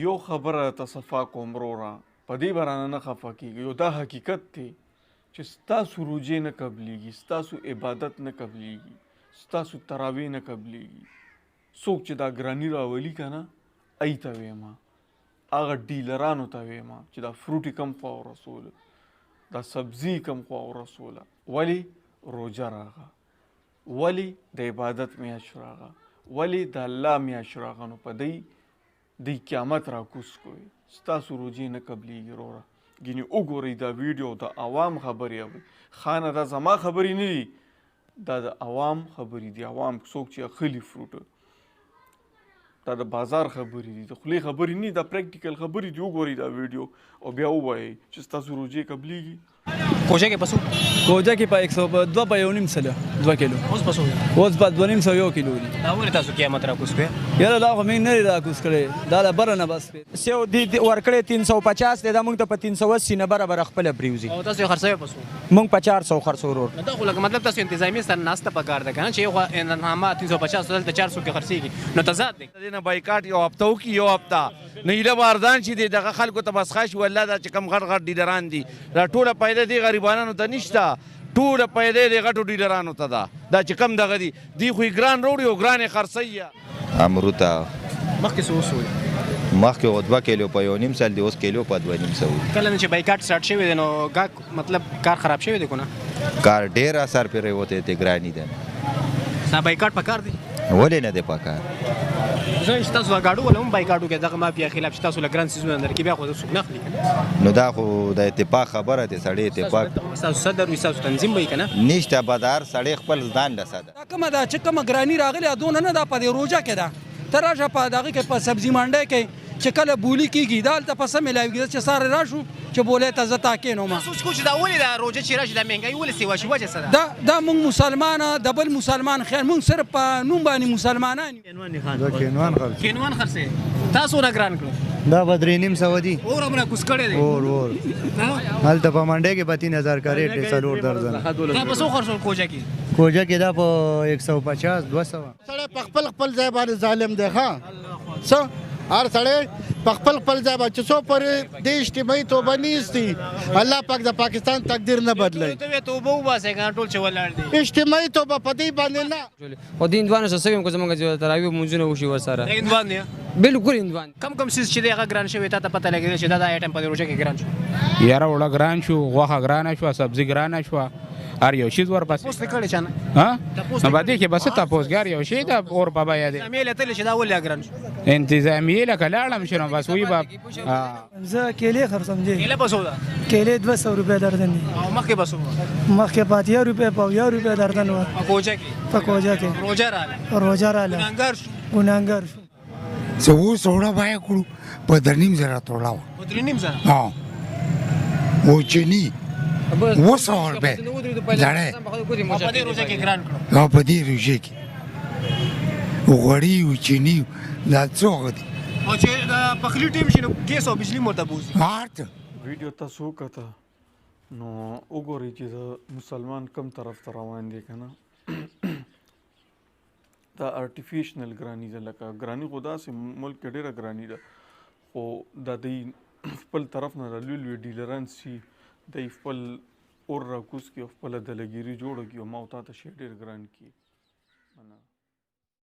یو خبره ته صفا کوم وروره په دې به رانه نه خفه کېږي یو دا حقیقت دی چې ستاسو روجې نه قبلېږي ستاسو عبادت نه قبلېږي ستاسو تراویح نه قبلېږي څوک چې دا ګراني راولي که نه ای ته ویم هغه ډیلرانو ته ویم چې دا فروټي کم خوا ورسوله دا سبزي کم خوا ورسوله ولې روجه راغه ولې د عبادت میاشت راغه ولې د الله میاشت راغه نو په دی قیامت را کوز کوي ستاسو روجې نه قبلېږي وروره ګینې وګورئ دا ویډیو د عوام خبرې اورئ خانه دا زما خبرې نه دي دا د عوام خبرې دي عوام څوک چې اخلي فروټ دا د بازار خبرې دي د خولې خبرې نه دي دا پریکټیکل خبرې دي وګورئ دا ویډیو او بیا ووایئ چې ستاسو روجې قبلېږي کوجه کې پسو کوجه کې په 102 په 1.5 سله 2 کیلو اوس پسو اوس په 2.5 1 کیلو دي دا ولې تاسو قیامت را کوس کړئ یاره دا خو مې نه را کوس کړی دا له بره نه بس سیو دی ورکړې 350 دی دا موږ ته په 380 نه برابر خپل پریوزي او تاسو خرڅوي پسو موږ په 400 خرڅو ورور دا خو لکه مطلب تاسو انتظامی سره ناسته پکار ده کنه چې یو انعامه 350 دلته 400 کې خرڅيږي نو تضاد دی دینه بایکاټ یو هفته وکي یو هفته نه ایله باردان چې دغه خلکو ته بس خاش والله دا چې کم غټ غټ ډیلران دي دا ټوله پیدا دي غریبانو ته نشته ټوله پیدا دي غټو ډیلرانو ته دا چې کم دغه دي خو ګران روړي او ګران خرڅي امروته مخکې څه وسوي مخکې 2 کیلو په 1.5 سال دی اوس کیلو په 2.5 کله چې بایکاټ سٹارټ شوی دی نو مطلب کار خراب شوی دی کنه کار ډیر اثر پرې وته ته ګرانی ده دا بایکاټ پکار دی ولې نه دی پکار زه تاسو غاډو ولوم بایکاټو کې دغه مافیا خلاف تاسو لګران سيزونه اندر کې بیا خو څوک نخلي نو دا خو د اتفاق خبره ده سړی اتفاق تاسو صدر وي تاسو تنظیم وي کنه نشته بدار سړی خپل ځان لساده دا کومه دا چې کومه ګرانی راغلی دونه نه دا په روجه کې دا تراشه په دغه کې په سبزی منډه کې چې کله بولی کېږي دا هلته پسه میلاویږي چې ساره راشو چې بولې ته زه تاکې نو ما سوچ کو چې دا ولې دا روجه چې راشي دا مهنګای ولې سیوا شي وجه څه ده دا موږ مسلمان د بل مسلمان خیر موږ صرف په نوم باندې مسلمانان کینوان خرڅه تاسو نه ګران کړو دا بدرینیم سعودي اور امره کوس کړي دي اور هلته په منډه کې په 3000 کا ریټ دی څلور درځنه دا پسو خرڅول کوجه کې کوجه کې دا په 150 200 سړی په خپل ځای باندې ظالم دی ها څه هر سړی په خپل ځای باندې څو پر د اجتماعي توبه نیستی الله پاک د پاکستان تقدیر نه بدلوي ته توبه وباسه ټول چې ولاړ دي اجتماعي توبه په دې باندې نه او دین دوانه څه کوم زمونږ چې تراوی مونږونه وشي ورسره اندوان دی بالکل اندوان کم سیس چې دغه ګران شوی ته پته لګی چې دا آیټم په روجه کې ګران شو یاره وړه ګران شو غوښه ګرانه شو سبزي ګرانه شو هر یو شی ور پس اوس کړي چانه ها نو باندې کې بس تاسو ګار یو شی دا اور بابا یاد امیل ته چې دا ولې ګران شو انتظامیه لکه لاړم شنو بس وی باب زه کېلې خرڅم دي کله پسو دا کېلې 200 روپے درځن دي او مخکې بسو مخکې 50 روپے په 1 روپے درځن و کوجه کې په کوجه کې روجه رااله ګناګار شو زه اوس وړه بیا کړو په درنیم زره توړاو په درنیم زره ها و چني و 100 روپے ځړې په دې روجه کې ګران کړو او په دې روجه کې وغوړی و چني دا څو دي او چې پخلی ټیم شنو ګیس او بجلی مرته بوزي هارت ویډیو تاسو وکړه نو وګورئ چې د مسلمان کم طرف ته روان دی که نه دا ارټیفیشنل ګرانی ده لکه ګرانی خو داسې ملک کې ډېره ګرانی ده خو دا دوی خپل طرف نه د لوی لوی ډیلران سي دوی خپل اور راکوز کړي او خپله دلګیري جوړه کړي او ما او تا ته شی ډېر ګران کړي